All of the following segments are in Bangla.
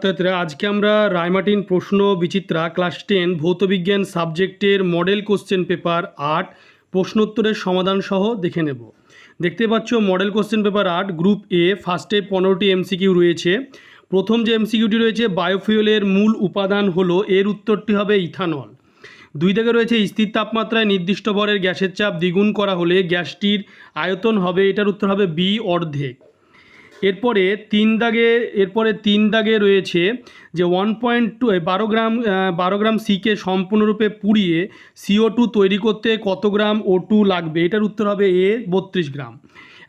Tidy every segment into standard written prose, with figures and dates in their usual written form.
ছাত্রছাত্রীরা আজকে আমরা রায়মার্টিন প্রশ্ন বিচিত্রা ক্লাস 10 ভৌতবিজ্ঞান সাবজেক্টের মডেল কোশ্চেন পেপার 8 প্রশ্নোত্তরের সমাধান সহ দেখে নেব। দেখতে পাচ্ছ মডেল কোশ্চেন পেপার 8 গ্রুপ এ ফার্স্টে 15টি এমসিকিউ রয়েছে। প্রথম যে এমসিকিউটি রয়েছে বায়োফুয়েলের মূল উপাদান হলো, এর উত্তরটি হবে ইথানল। দুই দাগে রয়েছে স্থির তাপমাত্রায় নির্দিষ্ট ভরের গ্যাসের চাপ দ্বিগুণ করা হলে গ্যাসটির আয়তন হবে, এটার উত্তর হবে বি অর্ধেক। এরপরে তিন দাগে রয়েছে যে 12 গ্রাম সিকে সম্পূর্ণরূপে পুড়িয়ে CO2 তৈরি করতে কত গ্রাম O2 লাগবে, এটার উত্তর হবে এ 32 গ্রাম।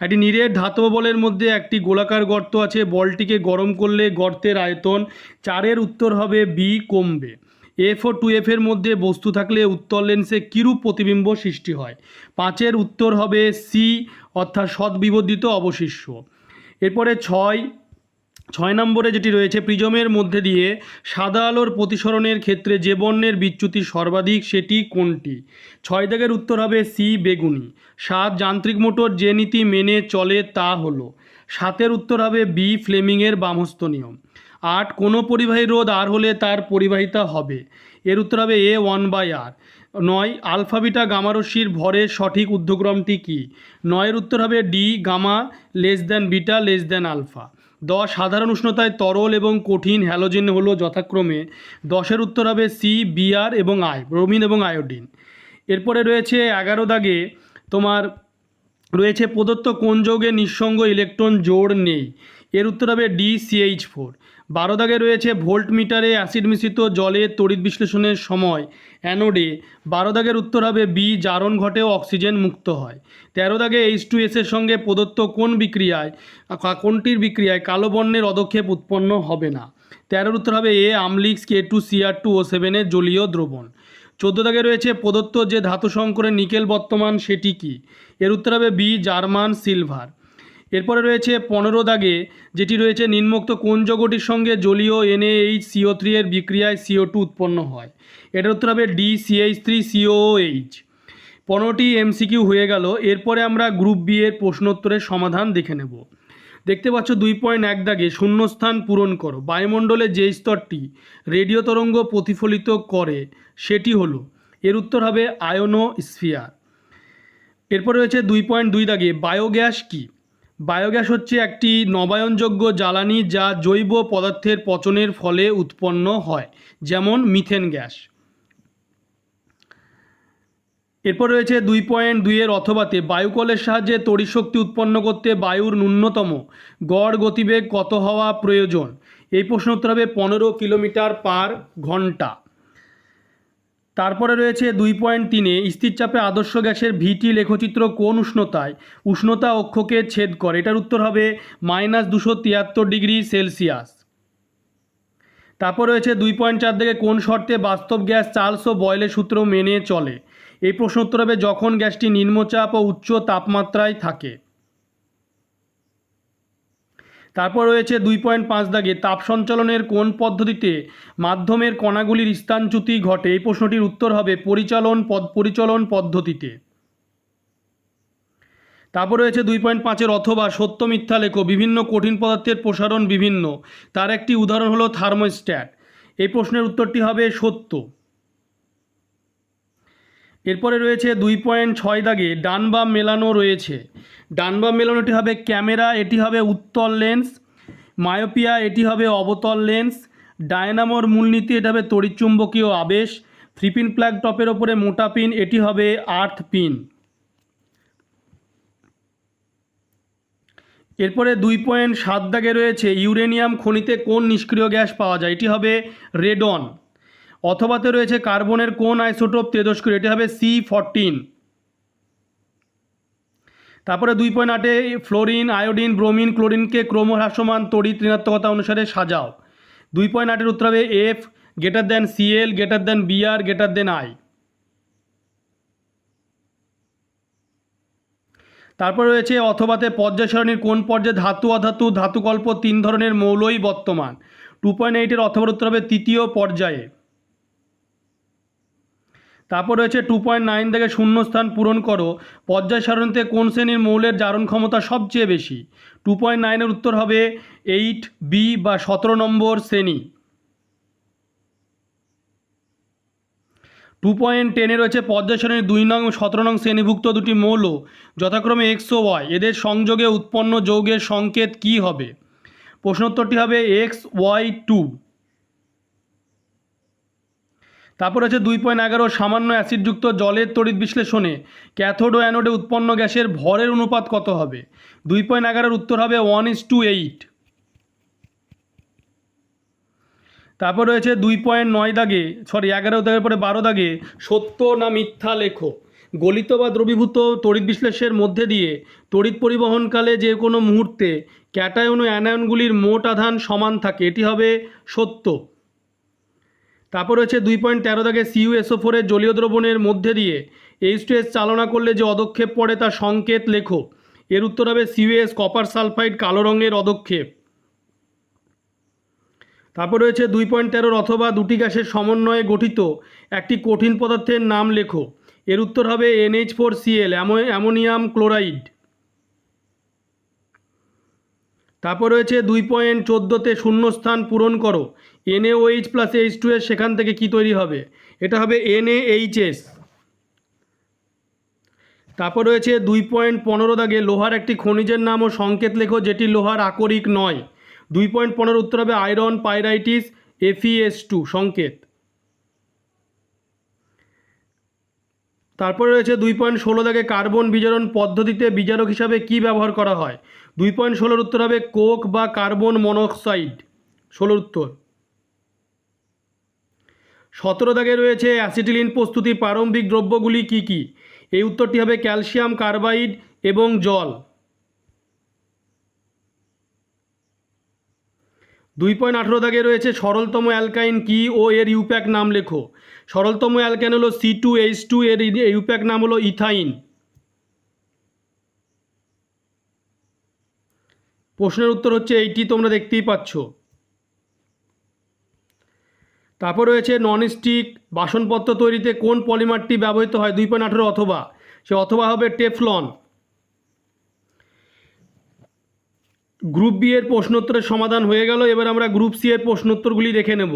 একটি নিরেট ধাতব বলের মধ্যে একটি গোলাকার গর্ত আছে, বলটিকে গরম করলে গর্তের আয়তন 4, উত্তর হবে বি কমবে। F ও 2F এর মধ্যে বস্তু থাকলে উত্তল লেন্সে কিরূপ প্রতিবিম্ব সৃষ্টি হয়, 5 উত্তর হবে সি অর্থাৎ সদ্বিবর্ধিত অবশিষ্ট। এরপরে ছয় নম্বরে যেটি রয়েছে প্রিজমের মধ্যে দিয়ে সাদা আলোর প্রতিসরণের ক্ষেত্রে যে বর্ণের বিচ্যুতি সর্বাধিক সেটি কোনটি, 6 দাগের উত্তর হবে সি বেগুনি। 7 যান্ত্রিক মোটর যে নীতি মেনে চলে তা হলো, 7 উত্তর হবে বি ফ্লেমিংয়ের বামহস্ত নিয়ম। 8 কোনো পরিবাহী রোধ আর হলে তার পরিবাহিতা হবে, এর উত্তর হবে এ 1/r। 9 আলফা বিটা গামা রশ্মির ভরের সঠিক ঊর্ধ্বক্রমটি কী, 9 উত্তর হবে D gamma less than beta less than alpha. 10 সাধারণ উষ্ণতায় তরল এবং কঠিন হ্যালোজেন হলো যথাক্রমে, 10 উত্তর হবে সি বিআর এবং আই, ব্রোমিন এবং আয়োডিন। এরপরে রয়েছে 11 দাগে তোমার রয়েছে প্রদত্ত কোন যৌগে নিঃসঙ্গ ইলেকট্রন জোড় নেই, এর উত্তর হবে ডি CH4। 12 দাগে রয়েছে ভোল্ট মিটারে অ্যাসিড মিশ্রিত জলের তড়িৎ বিশ্লেষণের সময় অ্যানোডে, 12 দাগের উত্তর হবে বি জারণ ঘটে ও অক্সিজেন মুক্ত হয়। 13 দাগে H2S এর সঙ্গে প্রদত্ত কোনটির বিক্রিয়ায় কালো বর্ণের অধক্ষেপ উৎপন্ন হবে না, 13 উত্তর হবে এ আমলিক K2Cr2O7 এর জলীয় দ্রবণ। 14 দাগে রয়েছে প্রদত্ত যে ধাতু সংকরের নিকেল বর্তমান সেটি কি, এর উত্তর হবে বি জার্মান সিলভার। এরপরে রয়েছে 15 দাগে যেটি রয়েছে নিম্নোক্ত কোন যৌগটির সঙ্গে জলীয় NaHCO3 এর বিক্রিয়ায় CO2 উৎপন্ন হয়, এটার উত্তর হবে ডি CH3COOH। 15টি এমসিকিউ হয়ে গেল। এরপরে আমরা গ্রুপ বি এর প্রশ্নোত্তরের সমাধান দেখে নেব। দেখতে পাচ্ছ 2.1 দাগে শূন্যস্থান পূরণ করো। বায়ুমণ্ডলে যে স্তরটি রেডিও তরঙ্গ প্রতিফলিত করে সেটি হলো, এর উত্তর হবে আয়োনোস্ফিয়ার। এরপর রয়েছে 2.2 দাগে বায়োগ্যাস কি, বায়োগ্যাস হচ্ছে একটি নবায়নযোগ্য জ্বালানি যা জৈব পদার্থের পচনের ফলে উৎপন্ন হয়, যেমন মিথেন গ্যাস। এরপর রয়েছে 2.2 এর অথবাতে বায়ুকলের সাহায্যে তড়িৎ শক্তি উৎপন্ন করতে বায়ুর ন্যূনতম গড় গতিবেগ কত হওয়া প্রয়োজন, এই প্রশ্ন উত্তর হবে 15 কিলোমিটার/ঘন্টা। তারপরে রয়েছে 2.3 স্থির চাপে আদর্শ গ্যাসের ভিটি লেখচিত্র কোন উষ্ণতায় উষ্ণতা অক্ষকে ছেদ করে, এটার উত্তর হবে -273 ডিগ্রি সেলসিয়াস। তারপর রয়েছে 2.4 থেকে কোন শর্তে বাস্তব গ্যাস চার্লস ও বয়েলের সূত্র মেনে চলে, এই প্রশ্ন উত্তর হবে যখন গ্যাসটি নিম্নচাপ ও উচ্চ তাপমাত্রায় থাকে। তারপর রয়েছে 2.5 দাগে তাপ সঞ্চালনের কোন পদ্ধতিতে মাধ্যমের কণাগুলির স্থানচ্যুতি ঘটে, এই প্রশ্নটির উত্তর হবে পরিচলন পদ্ধতিতে। তারপর রয়েছে 2.5 অথবা সত্য মিথ্যা লেখো, বিভিন্ন কঠিন পদার্থের প্রসারণ বিভিন্ন, তার একটি উদাহরণ হলো থার্মোস্ট্যাট, এই প্রশ্নের উত্তরটি হবে সত্য। এরপরে রয়েছে 2.6 দাগে ডান বাম মেলানো রয়েছে, ডান বাম মেলানোটি হবে ক্যামেরা, এটি হবে উত্তল লেন্স, মায়োপিয়া এটি হবে অবতল লেন্স, ডায়নামোর মূলনীতি এটা হবে তড়িৎচুম্বকীয় আবেশ, 3 পিন প্লাগ টপের ওপরে মোটা পিন এটি হবে আর্থ পিন। এরপরে 2.7 দাগে রয়েছে ইউরেনিয়াম খনিতে কোন নিষ্ক্রিয় গ্যাস পাওয়া যায়, এটি হবে রেডন। অথবাতে রয়েছে কার্বনের কোন আইসোটোপ তেজস্ক্রিয়, এটি হবে C14। তারপরে 2.8 ফ্লোরিন আয়োডিন ব্রোমিন ক্লোরিনকে ক্রমহ্রাসমান তড়িৎ ঋণাত্মকতা অনুসারে সাজাও, 2.8 উত্তর হবে F > Cl > Br > I। তারপর রয়েছে অথবাতে পর্যায় সারণীর কোন পর্যায়ে ধাতু অধাতু ধাতুকল্প 3 ধরনের মৌলই বর্তমান, 2.8 অথবার উত্তর হবে তৃতীয় পর্যায়ে। তারপর রয়েছে 2.9 থেকে শূন্যস্থান পূরণ করো, পর্যায় সারণীতে কোন শ্রেণীর মৌলের জারণ ক্ষমতা সবচেয়ে বেশি? 2.9-এর উত্তর হবে 8B বা 17 নম্বর শ্রেণী। 2.10-এ রয়েছে পর্যায় সারণীর 2 নং এবং 17 নং শ্রেণীভুক্ত দুটি মৌল যথাক্রমে X ও Y, এদের সংযোগে উৎপন্ন যৌগের সংকেত কী হবে? প্রশ্নোত্তরটি হবে XY2। তারপর আছে 2.11 সামান্য অ্যাসিডযুক্ত জলের তড়িৎ বিশ্লেষণে ক্যাথোড ও অ্যানোডে উৎপন্ন গ্যাসের ভরের অনুপাত কত হবে? 2.11-এর উত্তর হবে 1:8। তারপর রয়েছে 2.9 দাগে 11 দাগের পরে 12 দাগে সত্য না মিথ্যা লেখো। গলিত বা দ্রবীভূত তড়িৎ বিশ্লেষের মধ্যে দিয়ে তড়িৎ পরিবহনকালে যে কোনো মুহূর্তে ক্যাটায়ন ও অ্যানায়নগুলির মোট আধান সমান থাকে, এটি হবে সত্য। তারপর রয়েছে 2.13 দাগে CuSO4 এর জলীয় দ্রবণের মধ্যে দিয়ে H2S চালনা করলে যে অদক্ষেপ পড়ে তার সংকেত লেখো। এর উত্তর হবে CuS কপার সালফাইড কালো রঙের অদক্ষেপ। তারপর রয়েছে 2.13 অথবা দুটি গ্যাসের সমন্বয়ে গঠিত একটি কঠিন পদার্থের নাম লেখো। এর উত্তর হবে NH4Cl অ্যামোনিয়াম ক্লোরাইড। তারপর রয়েছে 2.14-তে শূন্যস্থান পূরণ করো, NaOH প্লাস H2S, সেখান থেকে কি তৈরি হবে? এটা হবে NaHS। তারপর রয়েছে 2.15 দাগে লোহার একটি খনিজের নাম ও সংকেত লেখো যেটি লোহার আকরিক নয়। 2.15 উত্তর হবে আয়রন পাইরাইটিস FeS2 সংকেত। তারপরে রয়েছে 2.16 দাগে কার্বন বিজারণ পদ্ধতিতে বিজারক হিসাবে কি ব্যবহার করা হয়? 2.16-এর উত্তর হবে কোক বা কার্বন মনোক্সাইড। 16 উত্তর। 17 দাগে রয়েছে অ্যাসিটিলিন প্রস্তুতির প্রারম্ভিক দ্রব্যগুলি কি কি? এই উত্তরটি হবে ক্যালসিয়াম কার্বাইড এবং জল। 2.18 দাগে রয়েছে সরলতম অ্যালকাইন কি ও এর ইউপ্যাক নাম লেখো। সরলতম অ্যালকাইন হলো C2H2, এর ইউপ্যাক নাম হলো ইথাইন। প্রশ্নের উত্তর হচ্ছে এইটি, তোমরা দেখতেই পাচ্ছ। তারপর রয়েছে ননস্টিক বাসনপত্র তৈরিতে কোন পলিমারটি ব্যবহৃত হয়? 2.18 অথবা, সে অথবা হবে টেফলন। গ্রুপ বি এর প্রশ্নোত্তরের সমাধান হয়ে গেল। এবার আমরা গ্রুপ সি এর প্রশ্নোত্তরগুলি দেখে নেব।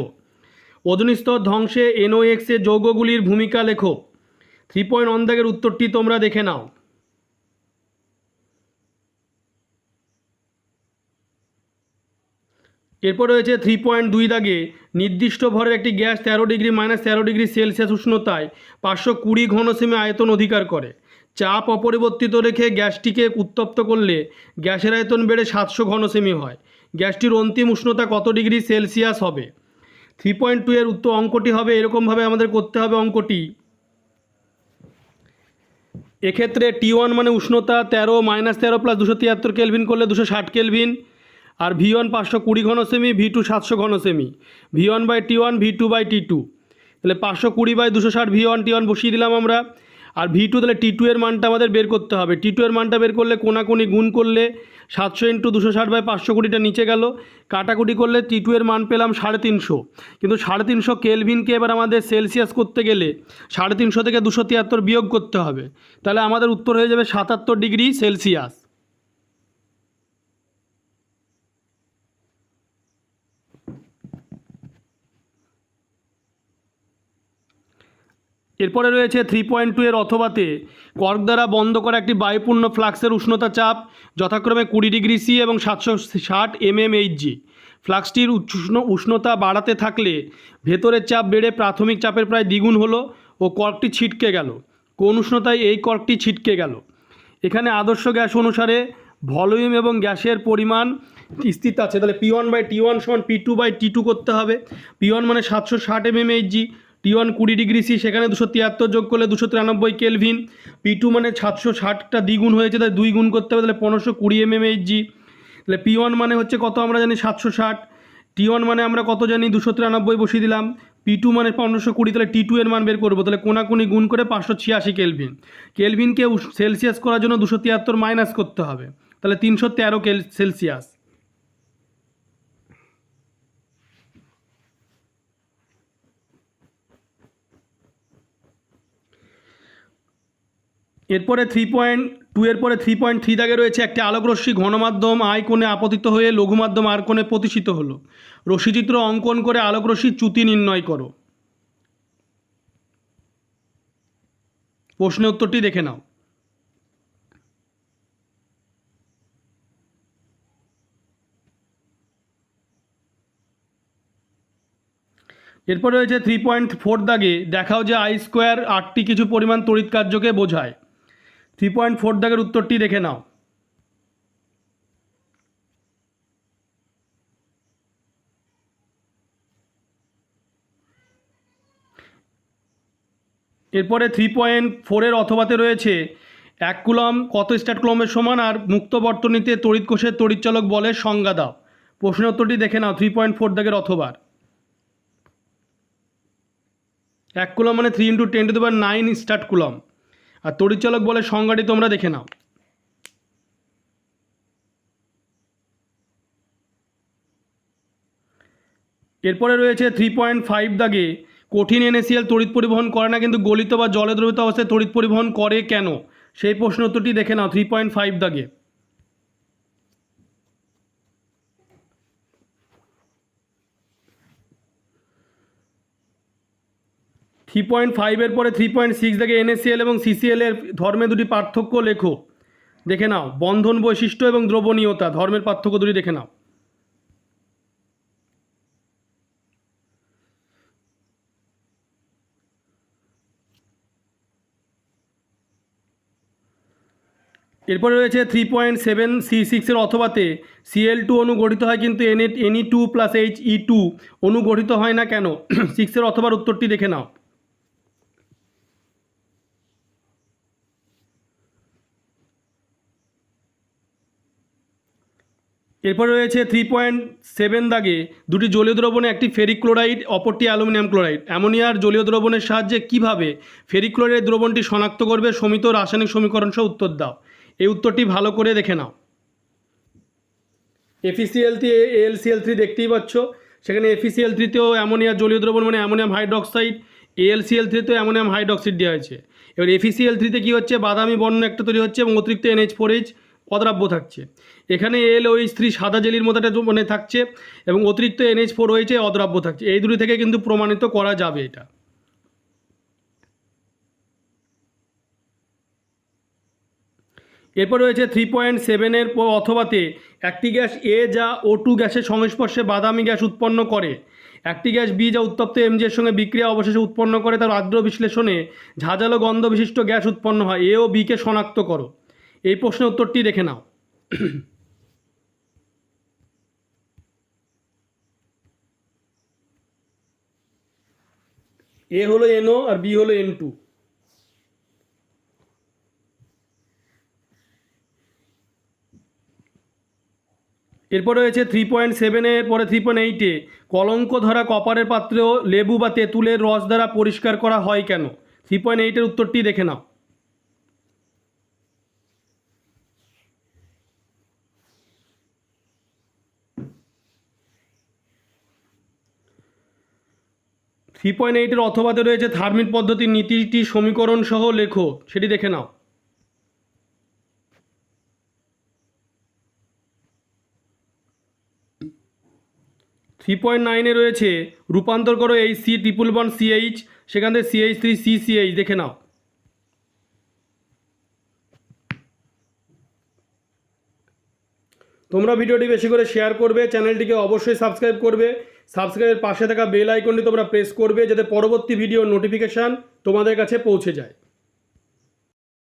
ওজোন স্তর ধ্বংসে NOx এর যৌগগুলির ভূমিকা লেখো। 3.1 দাগের উত্তরটি তোমরা দেখে নাও। এরপর রয়েছে 3.2 দাগে নির্দিষ্ট ভরের একটি গ্যাস 13°-13° উষ্ণতায় 520 ঘনসেমি আয়তন অধিকার করে। চাপ অপরিবর্তিত রেখে গ্যাসটিকে উত্তপ্ত করলে গ্যাসের আয়তন বেড়ে 700 ঘনসেমি হয়। গ্যাসটির অন্তিম উষ্ণতা কত ডিগ্রি সেলসিয়াস হবে? 3.2 এর উত্তর অঙ্কটি হবে এরকমভাবে আমাদের করতে হবে অঙ্কটি। এক্ষেত্রে T1 মানে উষ্ণতা 13 প্লাস 273 কেলভিন করলে 260 কেলভিন, আর V1 520 ঘনসেমি, V2 700 ঘনসেমি। V1/T1, V2/T2, তাহলে 520/260 V1 T1 বসিয়ে দিলাম আমরা। আর V2 তাহলে T2 এর মানটা আমাদের বের করতে হবে। T2 এর মানটা বের করলে কোনাকুনি গুণ করলে 700 × 260/520টা নিচে গেল, কাটাকুটি করলে T2 এর মান পেলাম 350। কিন্তু 350 কেলভিনকে এবার আমাদের সেলসিয়াস করতে গেলে 350 থেকে 273 বিয়োগ করতে হবে, তাহলে আমাদের উত্তর হয়ে যাবে 77 ডিগ্রি সেলসিয়াস। এরপরে রয়েছে 3.2 এর অথবাতে কর্ক দ্বারা বন্ধ করা একটি বায়ুপূর্ণ ফ্লাক্সের উষ্ণতা চাপ যথাক্রমে 20°C এবং 760 mmHg। ফ্লাক্সটির উষ্ণতা বাড়াতে থাকলে ভেতরের চাপ বেড়ে প্রাথমিক চাপের প্রায় দ্বিগুণ হলো ও কর্কটি ছিটকে গেল। কোন উষ্ণতায় এই কর্কটি ছিটকে গেল? এখানে আদর্শ গ্যাস অনুসারে ভলিউম এবং গ্যাসের পরিমাণ স্থির আছে, তাহলে P1/T1 সমান P2/T2 করতে হবে। P1 মানে 760 mmHg, T1 20°C, সেখানে 273 যোগ করলে 293 কেলভিন। P2 মানে 760টা দ্বিগুণ হয়েছে, তাই 2 গুণ করতে হবে, তাহলে 1520 mmHg। তাহলে P1 মানে হচ্ছে কত আমরা জানি 760, T1 মানে আমরা কত জানি 293 বসিয়ে দিলাম, P2 মানে 1520, তাহলে T2 এর মান বের করবো, তাহলে কোনাকুনি গুণ করে 586 কেলভিন। কেলভিনকে সেলসিয়াস করার জন্য 273 মাইনাস করতে হবে, তাহলে 313 সেলসিয়াস। এরপরে 3.2 এর পরে 3.3 দাগে রয়েছে একটি আলোকরশ্মি ঘনমাধ্যম আই কোণে আপতিত হয়ে লঘু মাধ্যম আর কোণে প্রতিষ্ঠিত হলো। রশ্মিচিত্র অঙ্কন করে আলোকরশ্মির চ্যুতি নির্ণয় করো। প্রশ্নের উত্তরটি দেখে নাও। এরপর রয়েছে 3.4 দাগে দেখাও যে আই স্কোয়ার আটটি কিছু পরিমাণ তড়িৎ কার্যকে বোঝায়। 3.4 দাগের উত্তরটি দেখে নাও। এরপরে 3.4 অথবাতে রয়েছে 1 কুলম কত স্ট্যাট কুলমের সমান, আর মুক্ত বর্তনীতে তড়িৎ কোষের তড়িৎচালক বলের সংজ্ঞা দাও। প্রশ্নের উত্তরটি দেখে নাও 3.4 দাগের অথবার। 1 কুলম মানে 3 × 10⁹ স্ট্যাট কুলম, আর তড়িৎচালক বলের সংজ্ঞাটি তোমরা দেখে নাও। এরপরে রয়েছে 3.5 দাগে কঠিন NaCl তড়িৎ পরিবহন করে না কিন্তু গলিত বা জলে দ্রবীভূত অবস্থায় তড়িৎ পরিবহন করে কেন? সেই প্রশ্ন উত্তরটি দেখে নাও 3.5 দাগে। থ্রি পয়েন্ট ফাইভের পরে 3.6 দাগে NaCl এবং CCl এর ধর্মে দুটি পার্থক্য লেখো। দেখে নাও। বন্ধন বৈশিষ্ট্য এবং দ্রবণীয়তা ধর্মের পার্থক্য দুটি দেখে নাও। এরপরে রয়েছে 3.7C6 এর অথবাতে Cl2 অণু গঠিত হয় কিন্তু Ne2+He2 অণু গঠিত হয় না কেন? 6 এর অথবার উত্তরটি দেখে নাও। এরপরে রয়েছে 3.7 দাগে দুটি জলীয় দ্রবণে একটি ফেরিক ক্লোরাইড অপরটি অ্যালুমিনিয়াম ক্লোরাইড। অ্যামোনিয়ার জলীয় দ্রবণের সাহায্যে কিভাবে ফেরিক ক্লোরাইড দ্রবণটি শনাক্ত করবে? সমিত রাসায়নিক সমীকরণ সহ উত্তর দাও। এই উত্তরটি ভালো করে দেখে নাও। FeCl3 AlCl3 দেখতেই পাচ্ছ, সেখানে FeCl3তেও অ্যামোনিয়ার জলীয় দ্রবণ মানে অ্যামোনিয়াম হাইড্রক্সাইড, AlCl3তেও অ্যামোনিয়াম হাইড্রক্সাইড দেওয়া হয়েছে। এবার FeCl3তে কী হচ্ছে, বাদামি বর্ণ একটা তৈরি হচ্ছে এবং অতিরিক্ত NH4H অদ্রাব্য থাকছে। এখানে LOH3 সাদা জেলির মতো একটা মানে থাকছে এবং অতিরিক্ত NH4OH অদ্রাব্য থাকছে। এই দুটি থেকে কিন্তু প্রমাণিত করা যাবে এটা। এরপর রয়েছে 3.7 অথবাতে একটি গ্যাস A যা O2 গ্যাসের সংস্পর্শে বাদামি গ্যাস উৎপন্ন করে, একটি গ্যাস B যা উত্তপ্ত Mg এর সঙ্গে বিক্রিয়া অবশেষে উৎপন্ন করে তার আর্দ্র বিশ্লেষণে ঝাঁঝালো গন্ধ বিশিষ্ট গ্যাস উৎপন্ন হয়। A ও B কে শনাক্ত করো। এই প্রশ্নের উত্তরটি দেখে নাও। A হলো NO আর B হলো N2। এরপরে রয়েছে 3.7 পরে 3.8 কলঙ্ক ধরা কপারের পাত্রেও লেবু বা তেঁতুলের রস দ্বারা পরিষ্কার করা হয় কেন? 3.8 উত্তরটি দেখে নাও। থ্রি পয়েন্ট এইটের অথবাতে রয়েছে থার্মিট পদ্ধতির নীতিটি সমীকরণ সহ লেখো, সেটি দেখে নাও। থ্রি পয়েন্ট নাইনে রয়েছে রূপান্তর করো এই C∠CH, সেখান থেকে CH3CCH দেখে নাও। তোমরা ভিডিওটি বেশি করে শেয়ার করবে, চ্যানেলটিকে অবশ্যই সাবস্ক্রাইব করবে। সাবস্ক্রাইবের পাশে থাকা বেল আইকনটি তোমরা প্রেস করবে যাতে পরবর্তী ভিডিওর নোটিফিকেশান তোমাদের কাছে পৌঁছে যায়।